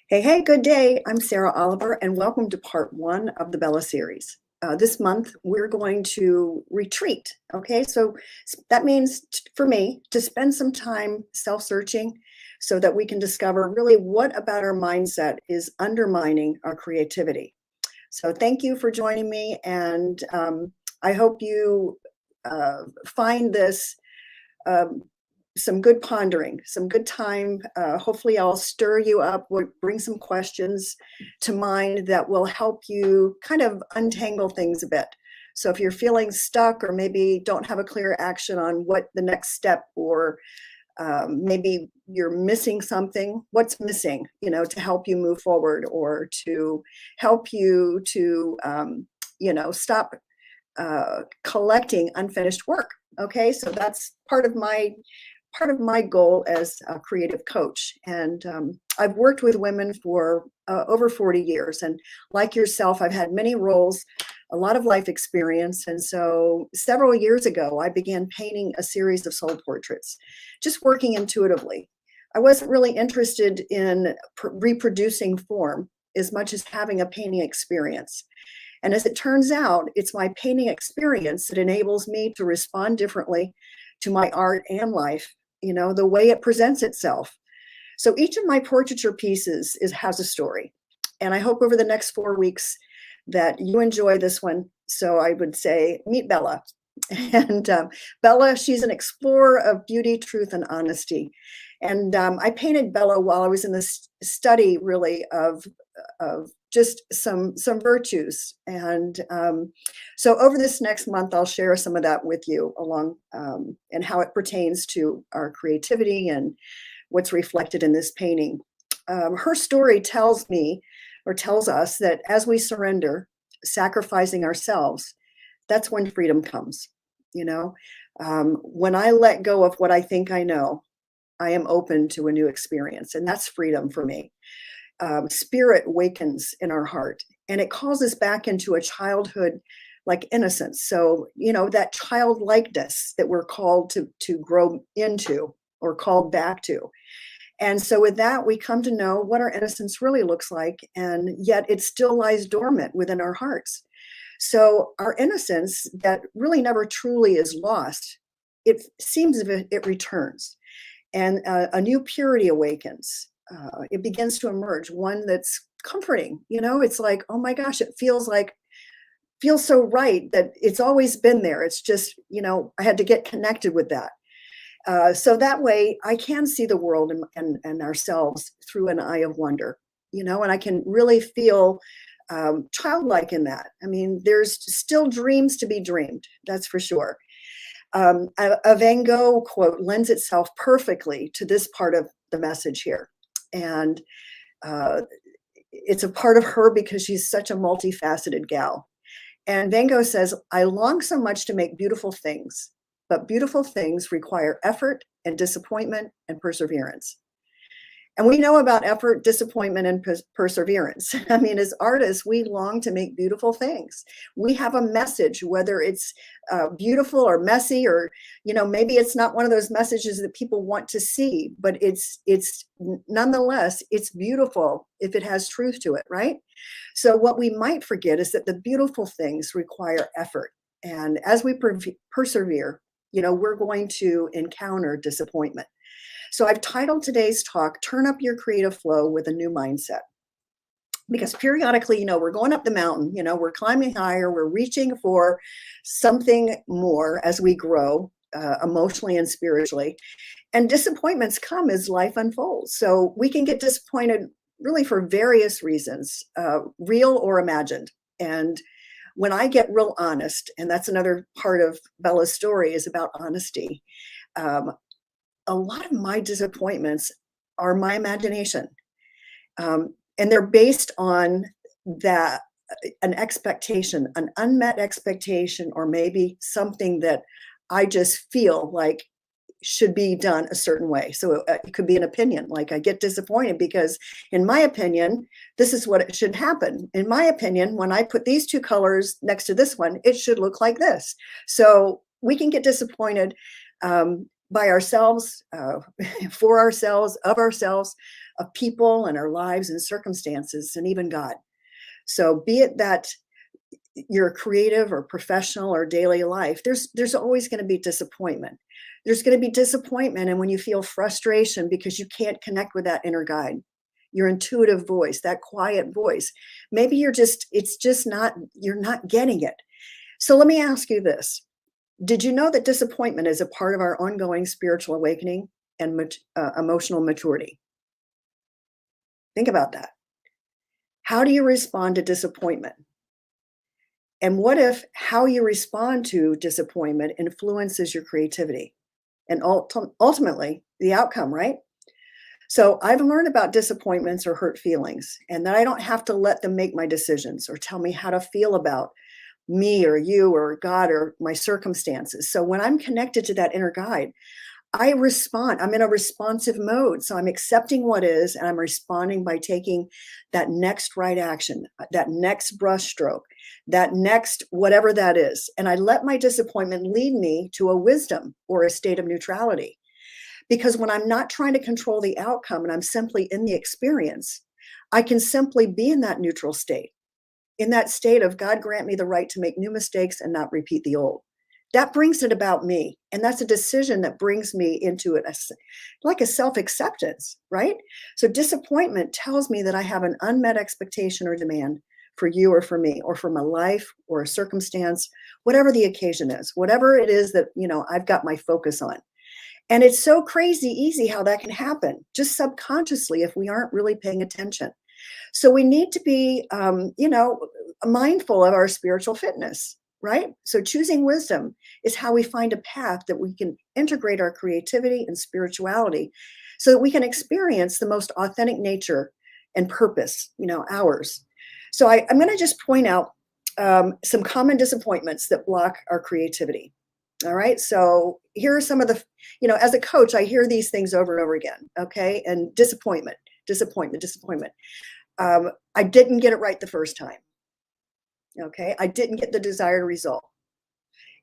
Hey, hey, good day. I'm Sarah Oliver, and welcome to part one of the Bella series. This month, we're going to retreat. Okay, so that means for me to spend some time self searching so that we can discover really what about our mindset is undermining our creativity. So, thank you for joining me, and I hope you find this um, some good pondering, some good time. Hopefully, I'll stir you up, bring some questions to mind that will help you kind of untangle things a bit. So, if you're feeling stuck or maybe don't have a clear action on what the next step, or maybe you're missing something, what's missing, to help you move forward or to help you to, stop collecting unfinished work. Okay, so that's part of my goal as a creative coach. And I've worked with women for over 40 years. And like yourself, I've had many roles, a lot of life experience. And so several years ago, I began painting a series of soul portraits, just working intuitively. I wasn't really interested in reproducing form as much as having a painting experience. And as it turns out, it's my painting experience that enables me to respond differently to my art and life, the way it presents itself. So each of my portraiture pieces has a story. And I hope over the next 4 weeks that you enjoy this one. So I would say, meet Bella. And Bella, she's an explorer of beauty, truth, and honesty. And I painted Bella while I was in this study, really, of just some virtues. And so over this next month, I'll share some of that with you along and how it pertains to our creativity and what's reflected in this painting. Her story tells me, or tells us, that as we surrender, sacrificing ourselves, that's when freedom comes. You know, when I let go of what I think I know, I am open to a new experience, and that's freedom for me. Spirit wakens in our heart, and it calls us back into a childhood like innocence. So, that childlikeness that we're called to grow into or called back to. And so, with that, we come to know what our innocence really looks like, and yet it still lies dormant within our hearts. So, our innocence that really never truly is lost, it seems as if it returns, and a new purity awakens. It begins to emerge, one that's comforting. It's like, oh my gosh, it feels so right that it's always been there. It's just, I had to get connected with that. So that way I can see the world and ourselves through an eye of wonder, and I can really feel childlike in that. I mean, there's still dreams to be dreamed, that's for sure. A Van Gogh quote lends itself perfectly to this part of the message here. And it's a part of her because she's such a multifaceted gal. And Van Gogh says, I long so much to make beautiful things, but beautiful things require effort and disappointment and perseverance. And we know about effort, disappointment, and perseverance. I mean, as artists, we long to make beautiful things. We have a message, whether it's beautiful or messy, or maybe it's not one of those messages that people want to see, but it's nonetheless, it's beautiful if it has truth to it, right? So what we might forget is that the beautiful things require effort, and as we persevere, we're going to encounter disappointment. So I've titled today's talk, Turn Up Your Creative Flow with a New Mindset. Because periodically, we're going up the mountain, we're climbing higher, we're reaching for something more as we grow emotionally and spiritually. And disappointments come as life unfolds. So we can get disappointed really for various reasons, real or imagined. And when I get real honest, and that's another part of Bella's story, is about honesty. A lot of my disappointments are my imagination. And they're based on that, an expectation, an unmet expectation, or maybe something that I just feel like should be done a certain way. So it could be an opinion. Like, I get disappointed because, in my opinion, this is what it should happen. In my opinion, when I put these two colors next to this one, it should look like this. So we can get disappointed by ourselves, for ourselves, of people and our lives and circumstances, and even God. So be it that you're creative or professional or daily life, there's always going to be disappointment. There's going to be disappointment, and when you feel frustration because you can't connect with that inner guide, your intuitive voice, that quiet voice, maybe it's just not, you're not getting it. So let me ask you this. Did you know that disappointment is a part of our ongoing spiritual awakening and emotional maturity? Think about that. How do you respond to disappointment? And what if how you respond to disappointment influences your creativity and ultimately the outcome, right? So I've learned about disappointments or hurt feelings, and that I don't have to let them make my decisions or tell me how to feel about me or you or God or my circumstances. So when I'm connected to that inner guide, I respond. I'm in a responsive mode. So I'm accepting what is, and I'm responding by taking that next right action, that next brushstroke, that next whatever that is. And I let my disappointment lead me to a wisdom or a state of neutrality. Because when I'm not trying to control the outcome and I'm simply in the experience, I can simply be in that neutral state, in that state of God grant me the right to make new mistakes and not repeat the old. That brings it about me. And that's a decision that brings me into it like a self-acceptance, right? So disappointment tells me that I have an unmet expectation or demand for you or for me or for my life or a circumstance, whatever the occasion is, whatever it is that, I've got my focus on. And it's so crazy easy how that can happen just subconsciously if we aren't really paying attention. So we need to be, mindful of our spiritual fitness, right? So choosing wisdom is how we find a path that we can integrate our creativity and spirituality so that we can experience the most authentic nature and purpose, ours. So I'm going to just point out some common disappointments that block our creativity. All right. So here are some of the, as a coach, I hear these things over and over again. Okay. And disappointment. I didn't get it right the first time. Okay. I didn't get the desired result.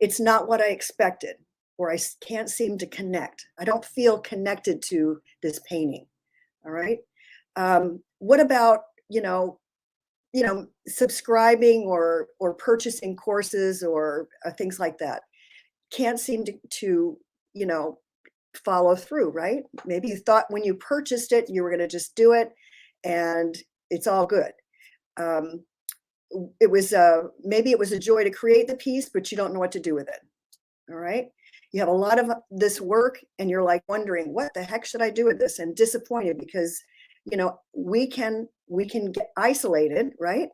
It's not what I expected, or I can't seem to connect. I don't feel connected to this painting. All right. What about, subscribing or purchasing courses or things like that? Can't seem to follow through, right? Maybe you thought when you purchased it, you were going to just do it and it's all good. Maybe it was a joy to create the piece, but you don't know what to do with it. All right. You have a lot of this work and you're like wondering, what the heck should I do with this? And disappointed because, we can get isolated, right?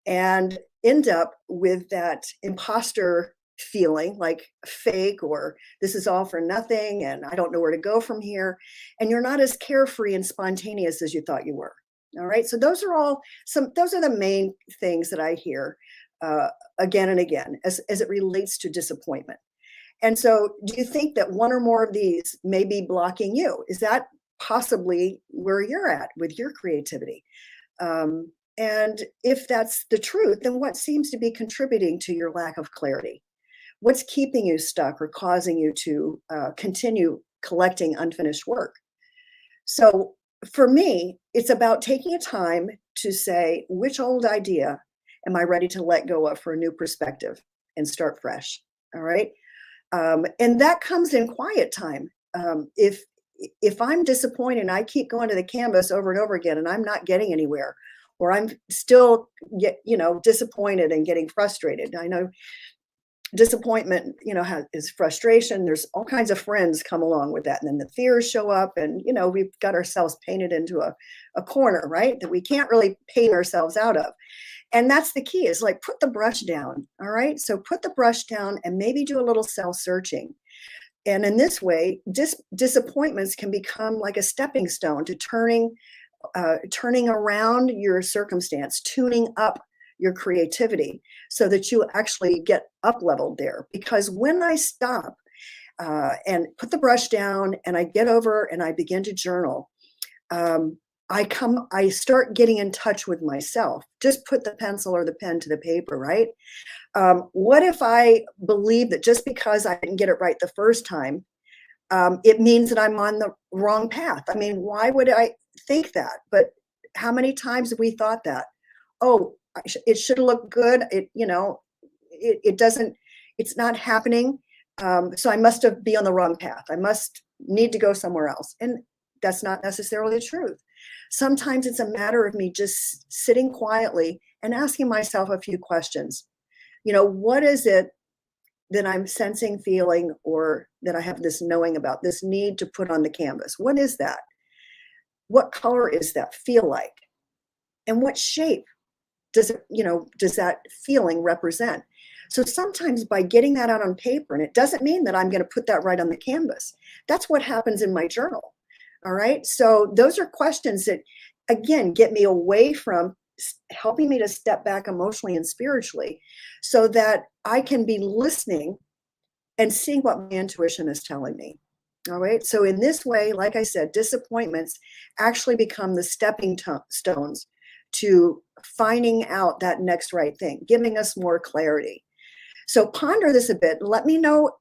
And end up with that imposter feeling like fake, or this is all for nothing and I don't know where to go from here. And you're not as carefree and spontaneous as you thought you were. All right. So those are the main things that I hear again and again as it relates to disappointment. And so do you think that one or more of these may be blocking you? Is that possibly where you're at with your creativity? And if that's the truth, then what seems to be contributing to your lack of clarity? What's keeping you stuck or causing you to continue collecting unfinished work? So for me, it's about taking a time to say, which old idea am I ready to let go of for a new perspective and start fresh? All right. And that comes in quiet time. If I'm disappointed and I keep going to the canvas over and over again and I'm not getting anywhere, or I'm still disappointed and getting frustrated. I know disappointment, is frustration. There's all kinds of friends come along with that. And then the fears show up and, we've got ourselves painted into a corner, right? That we can't really paint ourselves out of. And that's the key, is like, put the brush down. All right. So put the brush down and maybe do a little self-searching. And in this way, disappointments can become like a stepping stone to turning around your circumstance, tuning up your creativity so that you actually get up leveled there. Because when I stop and put the brush down and I get over and I begin to journal, I start getting in touch with myself. Just put the pencil or the pen to the paper, right? What if I believe that just because I didn't get it right the first time, it means that I'm on the wrong path. I mean, why would I think that? But how many times have we thought that? Oh, it should look good. It doesn't, it's not happening. So I must have be on the wrong path. I must need to go somewhere else. And that's not necessarily the truth. Sometimes it's a matter of me just sitting quietly and asking myself a few questions. What is it that I'm sensing, feeling, or that I have this knowing about, this need to put on the canvas? What is that? What color is that feel like? And what shape does that feeling represent? So sometimes by getting that out on paper, and it doesn't mean that I'm going to put that right on the canvas. That's what happens in my journal. All right. So those are questions that, again, get me away from helping me to step back emotionally and spiritually so that I can be listening and seeing what my intuition is telling me. All right. So in this way, like I said, disappointments actually become the stepping stones to finding out that next right thing, giving us more clarity. So ponder this a bit. Let me know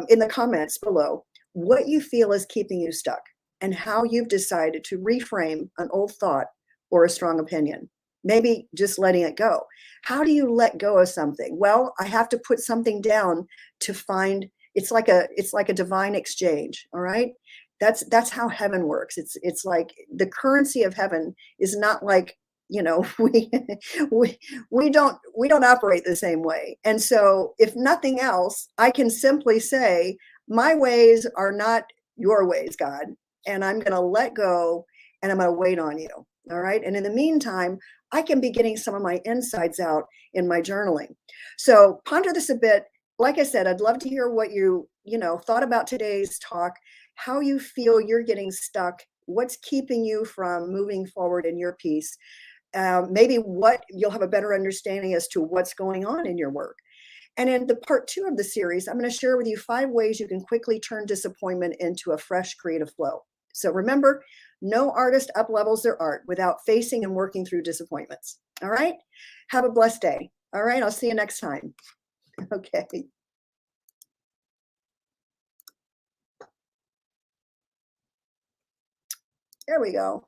in the comments below what you feel is keeping you stuck and how you've decided to reframe an old thought or a strong opinion. Maybe just letting it go. How do you let go of something? Well, I have to put something down to find. It's like a divine exchange. All right. That's how heaven works. It's like the currency of heaven is not like, we we don't operate the same way. And so if nothing else, I can simply say, my ways are not your ways, God, and I'm going to let go and I'm going to wait on you. All right. And in the meantime, I can be getting some of my insides out in my journaling. So ponder this a bit. Like I said, I'd love to hear what you thought about today's talk, how you feel you're getting stuck, what's keeping you from moving forward in your piece. Maybe what you'll have a better understanding as to what's going on in your work. And in the part 2 of the series, I'm going to share with you 5 ways you can quickly turn disappointment into a fresh creative flow. So remember, no artist up-levels their art without facing and working through disappointments. All right? Have a blessed day. All right, I'll see you next time. Okay. There we go.